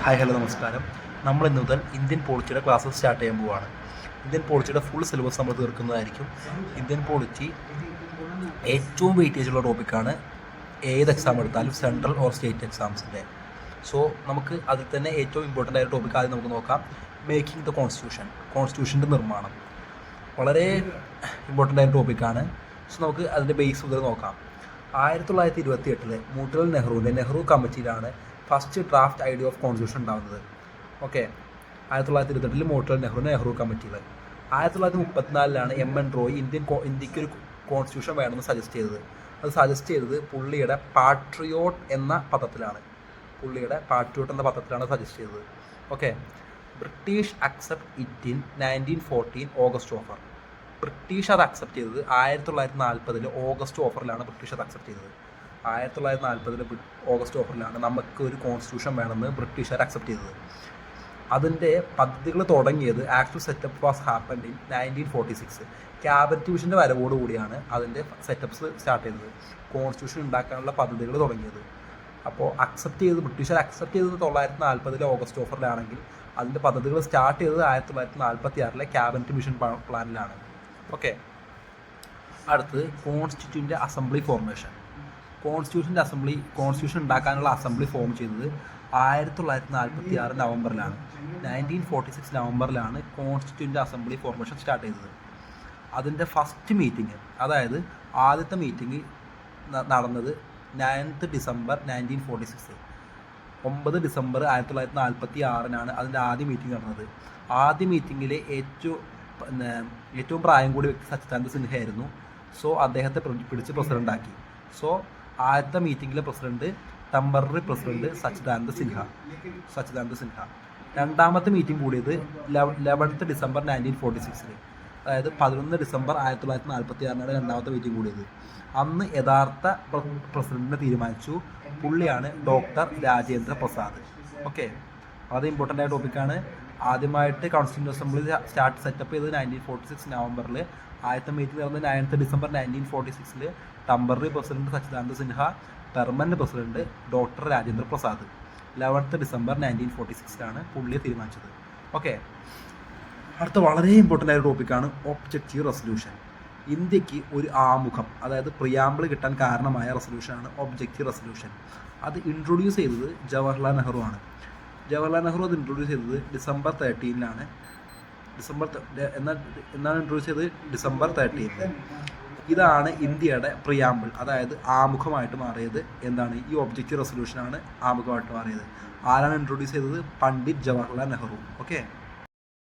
Hi hello നമസ്കാരം. നമ്മൾ ഇന്ന് മുതൽ ഇന്ത്യൻ പോളിറ്റിയുടെ ക്ലാസ്സസ് സ്റ്റാർട്ട് ചെയ്യാൻ പോവുകയാണ്. ഇന്ത്യൻ പോളിറ്റിയുടെ ഫുൾ സിലബസ് നമ്മൾ തീർക്കുന്നതായിരിക്കും. ഇന്ത്യൻ പോളിറ്റി ഏറ്റവും വെയിറ്റേജുള്ള ടോപ്പിക്കാണ്. ഏത് എക്സാം എടുത്താലും സെൻട്രൽ ഓർ സ്റ്റേറ്റ് എക്സാംസിൻ്റെ. സോ നമുക്ക് അതിൽ തന്നെ ഏറ്റവും ഇമ്പോർട്ടൻ്റ് ആയ ടോപ്പിക്ക് ആദ്യം നമുക്ക് നോക്കാം. മേക്കിംഗ് ദ കോൺസ്റ്റിറ്റ്യൂഷൻ്റെ നിർമ്മാണം വളരെ ഇമ്പോർട്ടൻ്റ് ആയ ടോപ്പിക്കാണ്. സോ നമുക്ക് അതിൻ്റെ ബേസ് മുതൽ നോക്കാം. 1928 മോട്ടിലാൽ നെഹ്റുവിൻ്റെ നെഹ്റു കമ്മിറ്റിയിലാണ് first draft idea of constitution ഉണ്ടാകുന്നത്. ഓക്കെ, 1928 മോട്ടിലാൽ നെഹ്റു കമ്മിറ്റിയിൽ. 1934 എം.എൻ. റോയ് ഇന്ത്യക്ക് ഒരു കോൺസ്റ്റിറ്റ്യൂഷൻ വേണമെന്ന് സജസ്റ്റ് ചെയ്തത്. അത് സജസ്റ്റ് ചെയ്തത് പുള്ളിയുടെ പാട്രിയോട്ട് എന്ന പദത്തിലാണ് സജസ്റ്റ് ചെയ്തത്. Okay, British accept it in 1914 August offer. British അത് അക്സെപ്റ്റ് ചെയ്തത് 1940 ഓഗസ്റ്റ് ഓഫറിലാണ് ബ്രിട്ടീഷ് അത് അക്സെപ്റ്റ് ചെയ്തത്. 1940 ഓഗസ്റ്റ് ഓഫറിലാണ് നമുക്ക് ഒരു കോൺസ്റ്റിറ്റ്യൂഷൻ വേണമെന്ന് ബ്രിട്ടീഷുകാർ അക്സെപ്റ്റ് ചെയ്തത്. അതിൻ്റെ പദ്ധതികൾ തുടങ്ങിയത് actual setup was happened in 1946. Cabinet മിഷൻ്റെ വരവോടുകൂടിയാണ് അതിൻ്റെ സെറ്റപ്പ്സ് സ്റ്റാർട്ട് ചെയ്തത്, കോൺസ്റ്റിറ്റ്യൂഷൻ ഉണ്ടാക്കാനുള്ള പദ്ധതികൾ തുടങ്ങിയത്. അപ്പോൾ ബ്രിട്ടീഷുകാർ അക്സെപ്റ്റ് ചെയ്തത് 1940 ഓഗസ്റ്റ് ഓഫറിലാണെങ്കിൽ അതിൻ്റെ പദ്ധതികൾ സ്റ്റാർട്ട് ചെയ്തത് 1946 ക്യാബിനറ്റ് മിഷൻ പ്ലാനിലാണ്. ഓക്കെ, അടുത്തത് കോൺസ്റ്റിറ്റ്യൂഷൻ്റെ അസംബ്ലി ഫോർമേഷൻ. കോൺസ്റ്റിറ്റ്യൂഷൻ ഉണ്ടാക്കാനുള്ള അസംബ്ലി ഫോം ചെയ്തത് 1946 നവംബറിലാണ്. 1946 നവംബറിലാണ് കോൺസ്റ്റിറ്റ്യൂഷൻ്റെ അസംബ്ലി ഫോർമേഷൻ സ്റ്റാർട്ട് ചെയ്തത്. അതിൻ്റെ ഫസ്റ്റ് മീറ്റിംഗ്, അതായത് ആദ്യത്തെ മീറ്റിംഗ് നടന്നത് 9th ഡിസംബർ 1946. 9 ഡിസംബർ 1946 അതിൻ്റെ ആദ്യ മീറ്റിംഗ് നടന്നത്. ആദ്യ മീറ്റിങ്ങിൽ ഏറ്റവും പ്രായം കൂടിയ വ്യക്തി സച്ചിദാനന്ദ സിൻഹ ആയിരുന്നു. സോ അദ്ദേഹത്തെ പിടിച്ച് പ്രസിഡൻ്റാക്കി. സോ ആദ്യത്തെ മീറ്റിങ്ങിലെ ടെമ്പററി പ്രസിഡന്റ് സച്ചിദാനന്ദ സിൻഹ. രണ്ടാമത്തെ മീറ്റിംഗ് കൂടിയത് 11th ഡിസംബർ 1946. അതായത് 11 ഡിസംബർ 1946 രണ്ടാമത്തെ മീറ്റിംഗ് കൂടിയത്. അന്ന് യഥാർത്ഥ പ്രസിഡന്റിനെ തീരുമാനിച്ചു. പുള്ളിയാണ് ഡോക്ടർ രാജേന്ദ്ര പ്രസാദ്. ഓക്കെ, വളരെ ഇമ്പോർട്ടൻ്റ് ആയ ടോപ്പിക്കാണ്. ആദ്യമായിട്ട് കോൺസ്റ്റിറ്റ്യൂഷൻ അസംബ്ലി സെറ്റപ്പ് ചെയ്തത് 1946 നവംബറിൽ. ആദ്യത്തെ മീറ്റിംഗ് നടന്നത് 9th December 1946. Temporary president Sachchidananda Sinha, permanent president doctor Rajendra Prasad. 11th December 1946 പുള്ളിയെ തീരുമാനിച്ചത്. ഓക്കെ, അടുത്ത വളരെ ഇമ്പോർട്ടൻ്റ് ആയ ടോപ്പിക്കാണ് ഒബ്ജക്റ്റീവ് റെസൊല്യൂഷൻ. ഇന്ത്യക്ക് ഒരു ആമുഖം, അതായത് പ്രിയാമ്പിൾ കിട്ടാൻ കാരണമായ റെസൊല്യൂഷനാണ് ഒബ്ജക്റ്റീവ് റെസൊല്യൂഷൻ. അത് ഇൻട്രൊഡ്യൂസ് ചെയ്തത് ജവഹർലാൽ നെഹ്റു ആണ്. അത് ഇൻട്രൊഡ്യൂസ് ചെയ്തത് ഡിസംബർ 13 ഇൻട്രൊഡ്യൂസ് ചെയ്തത് ഡിസംബർ 13. ഇതാണ് ഇന്ത്യയുടെ പ്രിയാമ്പിൾ, അതായത് ആമുഖമായിട്ട് മാറിയത്. എന്താണ് ഈ ഒബ്ജക്റ്റീവ് റെസൊല്യൂഷനാണ് ആമുഖമായിട്ട് മാറിയത്. ആരാണ് ഇൻട്രൊഡ്യൂസ് ചെയ്തത്? പണ്ഡിറ്റ് ജവഹർലാൽ നെഹ്റു. ഓക്കെ,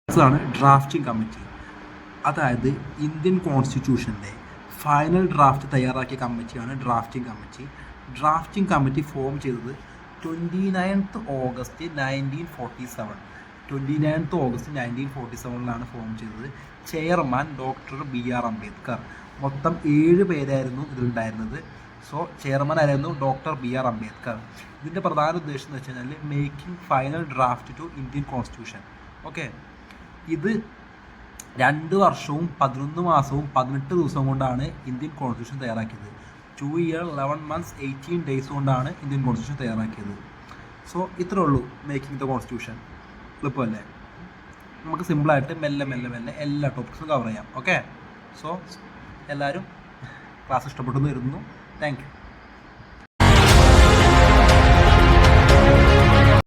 അടുത്തതാണ് ഡ്രാഫ്റ്റിംഗ് കമ്മിറ്റി. അതായത് ഇന്ത്യൻ കോൺസ്റ്റിറ്റ്യൂഷൻ്റെ ഫൈനൽ ഡ്രാഫ്റ്റ് തയ്യാറാക്കിയ കമ്മിറ്റിയാണ് drafting committee. Drafting committee form ചെയ്തത് 29th August 1947. 29th August 1947 form ചെയ്തത്. Chairman doctor B.R. അംബേദ്കർ. മൊത്തം 7 പേരായിരുന്നു ഇതിലുണ്ടായിരുന്നത്. സോ ചെയർമാൻ ആയിരുന്നു ഡോക്ടർ B.R. അംബേദ്കർ. ഇതിൻ്റെ പ്രധാന ഉദ്ദേശം എന്ന് വെച്ച് കഴിഞ്ഞാൽ making final draft to Indian constitution. Okay, ഇത് 2 വർഷവും 11 മാസവും 18 ദിവസവും കൊണ്ടാണ് ഇന്ത്യൻ കോൺസ്റ്റിറ്റ്യൂഷൻ തയ്യാറാക്കിയത്. 2 years 11 months 18 days കൊണ്ടാണ് ഇന്ത്യൻ കോൺസ്റ്റിറ്റ്യൂഷൻ തയ്യാറാക്കിയത്. സോ ഇത്രേ ഉള്ളൂ മേക്കിംഗ് ദ കോൺസ്റ്റിറ്റ്യൂഷൻ. എളുപ്പമല്ലേ? നമുക്ക് സിമ്പിളായിട്ട് മെല്ലെ എല്ലാ ടോപ്പിക്സും കവർ ചെയ്യാം. ഓക്കെ, സോ എല്ലാവരും ക്ലാസ് ഇഷ്ടപ്പെട്ടു എന്ന് കരുതുന്നു. Thank you.